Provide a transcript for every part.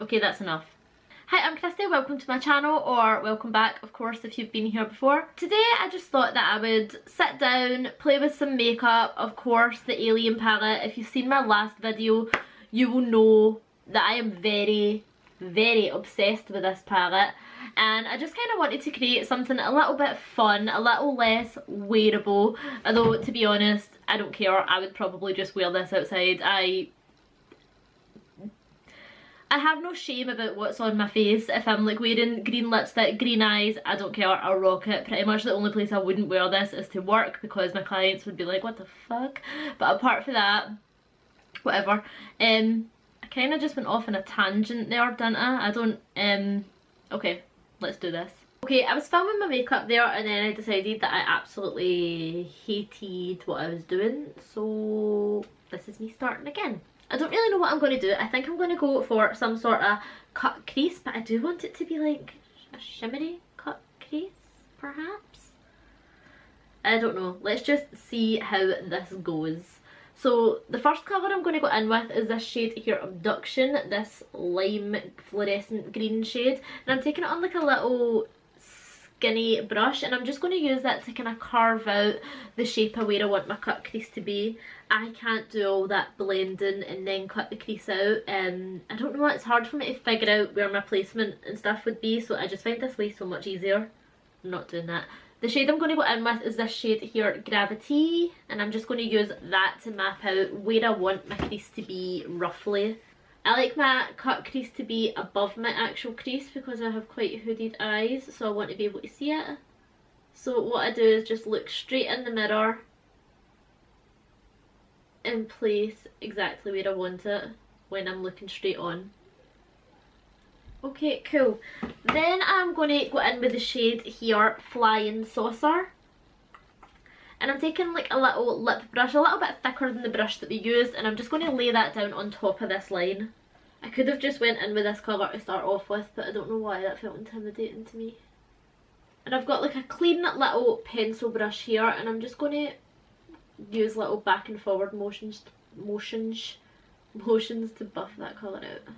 Okay, that's enough. Hi, I'm Christy, welcome to my channel, or welcome back, of course, if you've been here before. Today I just thought that I would sit down, play with some makeup, of course, the Alien palette. If you've seen my last video, you will know that I am very, very obsessed with this palette. And I just kind of wanted to create something a little bit fun, a little less wearable. Although, to be honest, I don't care. I would probably just wear this outside. I have no shame about what's on my face. If I'm like wearing green lipstick, green eyes, I don't care, I'll rock it. Pretty much the only place I wouldn't wear this is to work, because my clients would be like, what the fuck? But apart from that, whatever. I kind of just went off on a tangent there, didn't I? I don't, okay, let's do this. Okay, I was filming my makeup there and then I decided that I absolutely hated what I was doing. So this is me starting again. I don't really know what I'm going to do. I think I'm going to go for some sort of cut crease, but I do want it to be like a shimmery cut crease, perhaps? I don't know. Let's just see how this goes. So the first colour I'm going to go in with is this shade here, Abduction, this lime fluorescent green shade. And I'm taking it on like a little skinny brush, and I'm just going to use that to kind of carve out the shape of where I want my cut crease to be. I can't do all that blending and then cut the crease out. I don't know, it's hard for me to figure out where my placement and stuff would be, so I just find this way so much easier. I'm not doing that. The shade I'm going to go in with is this shade here, Gravity, and I'm just going to use that to map out where I want my crease to be roughly. I like my cut crease to be above my actual crease because I have quite hooded eyes, so I want to be able to see it. So what I do is just look straight in the mirror and place exactly where I want it when I'm looking straight on. Okay, cool. Then I'm going to go in with the shade here, Flying Saucer. And I'm taking like a little lip brush, a little bit thicker than the brush that we used, and I'm just going to lay that down on top of this line. I could have just went in with this colour to start off with, but I don't know why that felt intimidating to me. And I've got like a clean little pencil brush here, and I'm just going to use little back and forward motions to buff that colour out.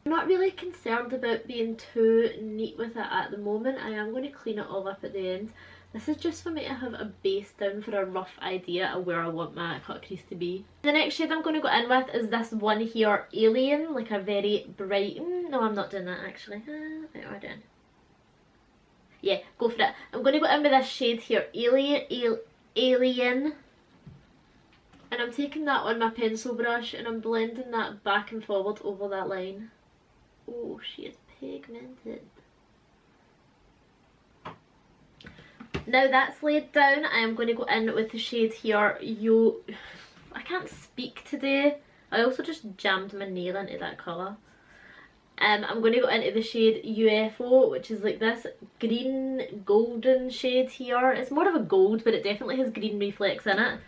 I'm not really concerned about being too neat with it at the moment. I am going to clean it all up at the end. This is just for me to have a base down for a rough idea of where I want my cut crease to be. The next shade I'm going to go in with is this one here, Alien, like a very bright... no, I'm not doing that actually. What am I doing? Yeah, go for it. I'm going to go in with this shade here, Alien. And I'm taking that on my pencil brush and I'm blending that back and forward over that line. Oh, she is pigmented. Now that's laid down, I am going to go in with the shade here, I can't speak today. I also just jammed my nail into that colour. I'm going to go into the shade UFO, which is like this green golden shade here. It's more of a gold, but it definitely has green reflex in it.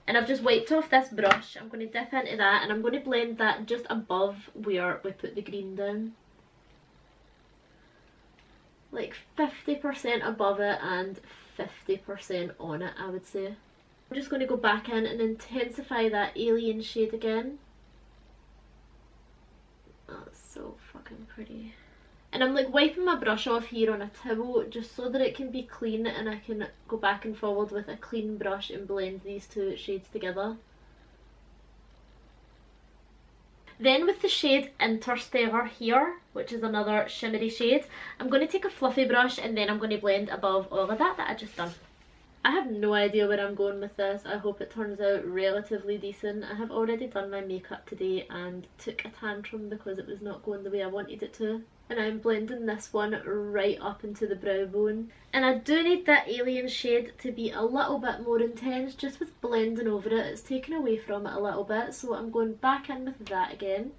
And I've just wiped off this brush. I'm going to dip into that and I'm going to blend that just above where we put the green down. Like 50% above it and 50% on it, I would say. I'm just going to go back in and intensify that Alien shade again. Oh, it's so fucking pretty. And I'm like wiping my brush off here on a towel just so that it can be clean and I can go back and forward with a clean brush and blend these two shades together. Then with the shade Interstellar here, which is another shimmery shade, I'm going to take a fluffy brush and then I'm going to blend above all of that I just done. I have no idea where I'm going with this. I hope it turns out relatively decent. I have already done my makeup today and took a tantrum because it was not going the way I wanted it to. And I'm blending this one right up into the brow bone. And I do need that Alien shade to be a little bit more intense, just with blending over it. It's taken away from it a little bit, so I'm going back in with that again.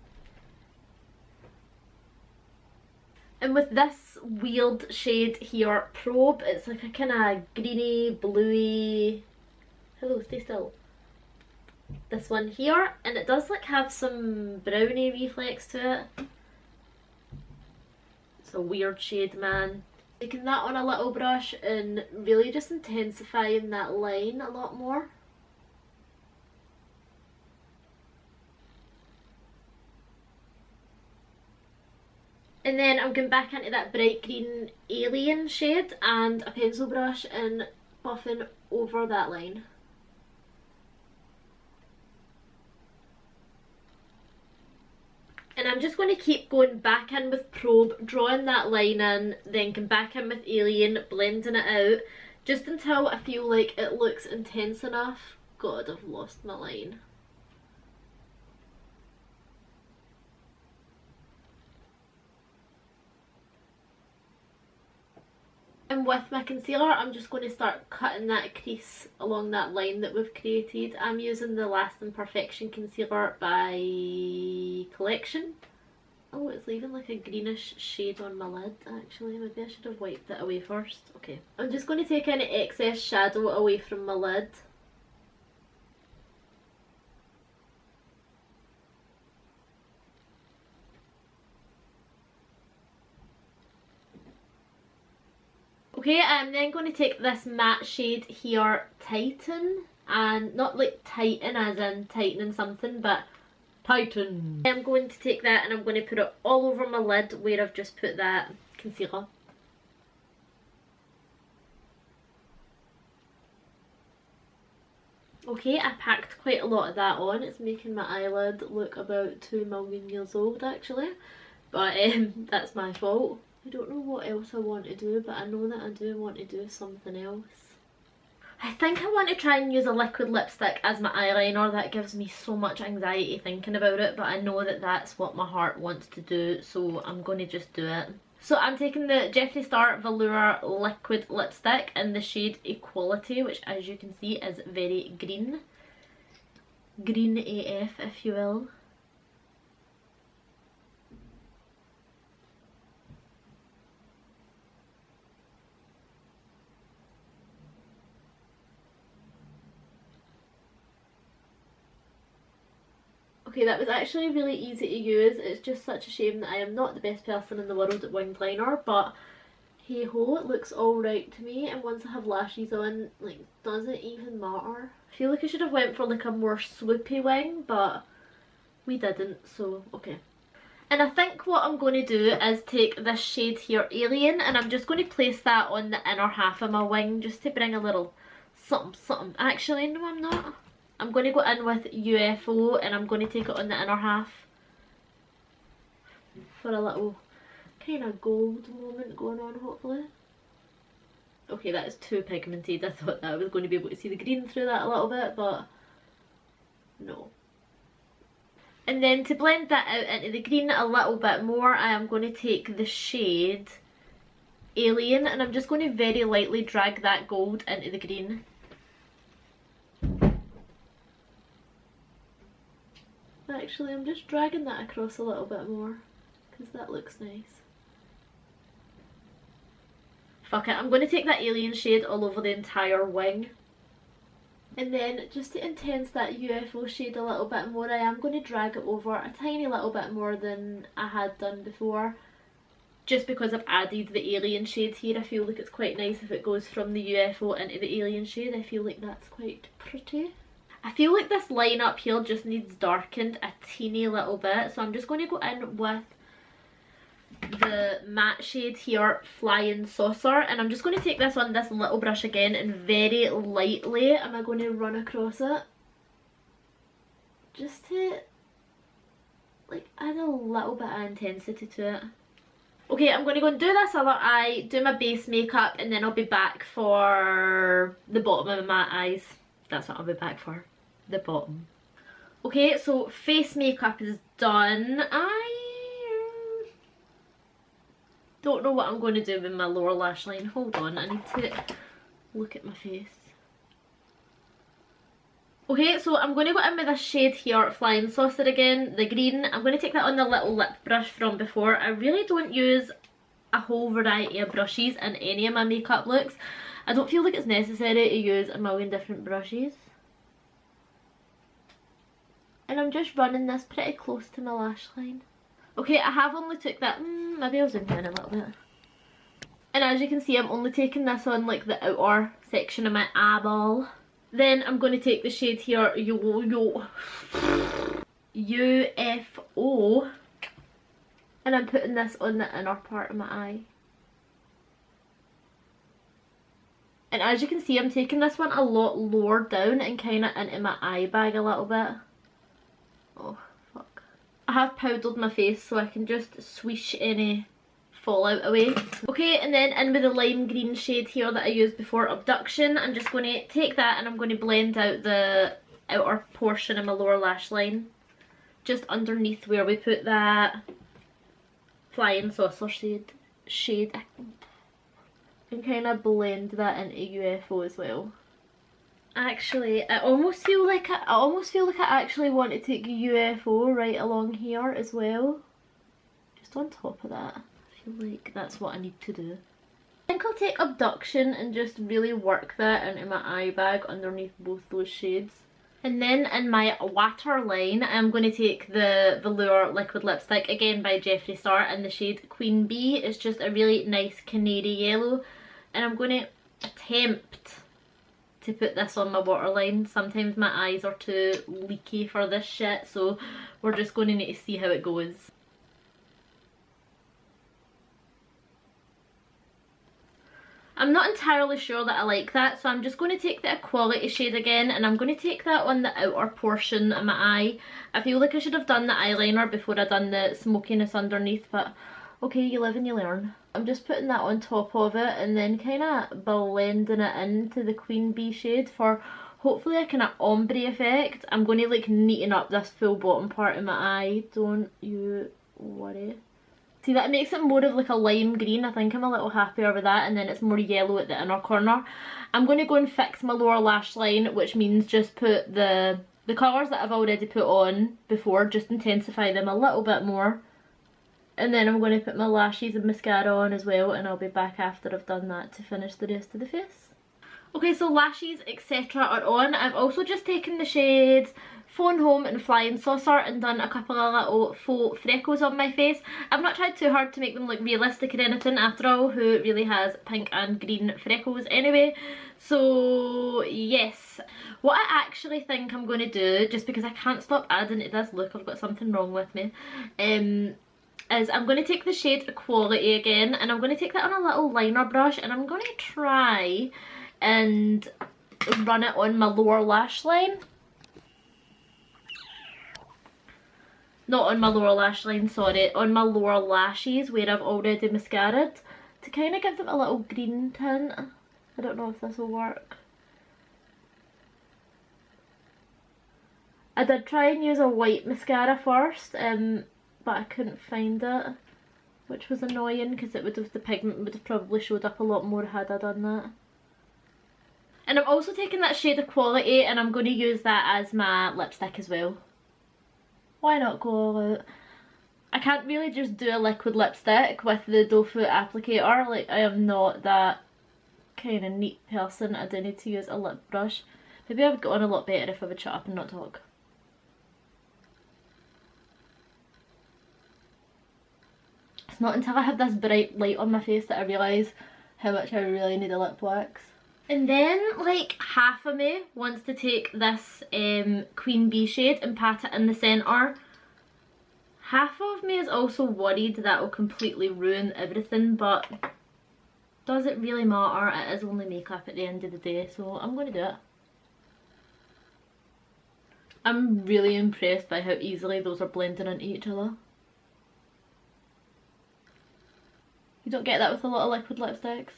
And with this weird shade here, Probe, it's like a kind of greeny, bluey... Hello, stay still. This one here, and it does like have some brownie reflex to it. It's a weird shade, man. Taking that on a little brush and really just intensifying that line a lot more. And then I'm going back into that bright green Alien shade and a pencil brush and buffing over that line. And I'm just going to keep going back in with Probe, drawing that line in, then come back in with Alien, blending it out, just until I feel like it looks intense enough. God, I've lost my line. And with my concealer, I'm just going to start cutting that crease along that line that we've created. I'm using the Lasting Perfection Concealer by Collection. Oh, it's leaving like a greenish shade on my lid actually. Maybe I should have wiped it away first. Okay. I'm just going to take any excess shadow away from my lid. Okay, I'm then going to take this matte shade here, Titan, and not like tighten as in tightening something, but Titan. I'm going to take that and I'm going to put it all over my lid where I've just put that concealer. Okay, I packed quite a lot of that on. It's making my eyelid look about 2 million years old actually, but that's my fault. I don't know what else I want to do, but I know that I do want to do something else. I think I want to try and use a liquid lipstick as my eyeliner. That gives me so much anxiety thinking about it, but I know that that's what my heart wants to do, so I'm going to just do it. So I'm taking the Jeffree Star Velour liquid lipstick in the shade Equality, which as you can see is very green. Green AF, if you will. Okay, that was actually really easy to use. It's just such a shame that I am not the best person in the world at winged liner, but hey ho, it looks alright to me, and once I have lashes on, like, doesn't even matter. I feel like I should have went for like a more swoopy wing, but we didn't, so okay. And I think what I'm going to do is take this shade here, Alien, and I'm just going to place that on the inner half of my wing just to bring a little something something. Actually, no, I'm not. I'm going to go in with UFO and I'm going to take it on the inner half for a little kind of gold moment going on, hopefully. Okay, that is too pigmented. I thought that I was going to be able to see the green through that a little bit, but no. And then to blend that out into the green a little bit more, I am going to take the shade Alien and I'm just going to very lightly drag that gold into the green. Actually, I'm just dragging that across a little bit more because that looks nice. Fuck it, I'm going to take that Alien shade all over the entire wing. And then just to intense that UFO shade a little bit more, I am going to drag it over a tiny little bit more than I had done before. Just because I've added the Alien shade here, I feel like it's quite nice if it goes from the UFO into the Alien shade. I feel like that's quite pretty. I feel like this line up here just needs darkened a teeny little bit, so I'm just going to go in with the matte shade here, Flying Saucer, and I'm just going to take this on this little brush again and very lightly am I going to run across it just to like add a little bit of intensity to it. Okay, I'm going to go and do this other eye, do my base makeup, and then I'll be back for the bottom of my eyes. That's what I'll be back for. The bottom. Okay, so face makeup is done. I don't know what I'm going to do with my lower lash line. Hold on, I need to look at my face. Okay, so I'm going to go in with this shade here, Flying Saucer again, the green. I'm going to take that on the little lip brush from before. I really don't use a whole variety of brushes in any of my makeup looks. I don't feel like it's necessary to use a million different brushes. And I'm just running this pretty close to my lash line. Okay, I have only took that, maybe I'll zoom in a little bit. And as you can see, I'm only taking this on like the outer section of my eyeball. Then I'm going to take the shade here, UFO. And I'm putting this on the inner part of my eye. And as you can see, I'm taking this one a lot lower down and kind of into my eye bag a little bit. Oh, fuck. I have powdered my face so I can just swish any fallout away. Okay, and then in with the lime green shade here that I used before abduction, I'm just going to take that and I'm going to blend out the outer portion of my lower lash line. Just underneath where we put that flying saucer shade. And kind of blend that into UFO as well. Actually, I almost feel like I actually want to take UFO right along here as well. Just on top of that. I feel like that's what I need to do. I think I'll take abduction and just really work that into my eye bag underneath both those shades. And then in my waterline, I'm going to take the Velour liquid lipstick, again by Jeffree Star, in the shade Queen Bee. It's just a really nice canary yellow. And I'm going to attempt to put this on my waterline. Sometimes my eyes are too leaky for this shit, so we're just going to need to see how it goes. I'm not entirely sure that I like that, so I'm just going to take the Equality shade again, and I'm going to take that on the outer portion of my eye. I feel like I should have done the eyeliner before I done the smokiness underneath, but okay, you live and you learn. I'm just putting that on top of it and then kind of blending it into the Queen Bee shade for hopefully a kind of ombre effect. I'm going to like neaten up this full bottom part of my eye, don't you worry. See, that makes it more of like a lime green. I think I'm a little happier with that, and then it's more yellow at the inner corner. I'm going to go and fix my lower lash line, which means just put the colours that I've already put on before, just intensify them a little bit more. And then I'm going to put my lashes and mascara on as well, and I'll be back after I've done that to finish the rest of the face. Okay, so lashes etc. are on. I've also just taken the shades Phone Home and Flying Saucer and done a couple of little faux freckles on my face. I've not tried too hard to make them look realistic or anything, after all, who really has pink and green freckles anyway. So yes, what I actually think I'm going to do, just because I can't stop adding to this look, I've got something wrong with me, is I'm going to take the shade Equality again, and I'm going to take that on a little liner brush, and I'm going to try and run it on my lower lash line. Not on my lower lash line, sorry, on my lower lashes where I've already mascaraed, to kind of give them a little green tint. I don't know if this will work. I did try and use a white mascara first, but I couldn't find it, which was annoying because the pigment would have probably showed up a lot more had I done that. And I'm also taking that shade Equality and I'm going to use that as my lipstick as well. Why not go all out? I can't really just do a liquid lipstick with the doe foot applicator. Like, I am not that kind of neat person. I do need to use a lip brush. Maybe I would get on a lot better if I would shut up and not talk. It's not until I have this bright light on my face that I realise how much I really need a lip wax. And then, like, half of me wants to take this Queen Bee shade and pat it in the centre. Half of me is also worried that will completely ruin everything, but does it really matter? It is only makeup at the end of the day, so I'm going to do it. I'm really impressed by how easily those are blending into each other. You don't get that with a lot of liquid lipsticks.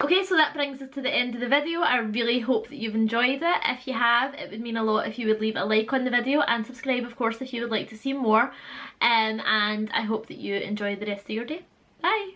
Okay, so that brings us to the end of the video. I really hope that you've enjoyed it. If you have, it would mean a lot if you would leave a like on the video and subscribe, of course, if you would like to see more. And I hope that you enjoy the rest of your day. Bye!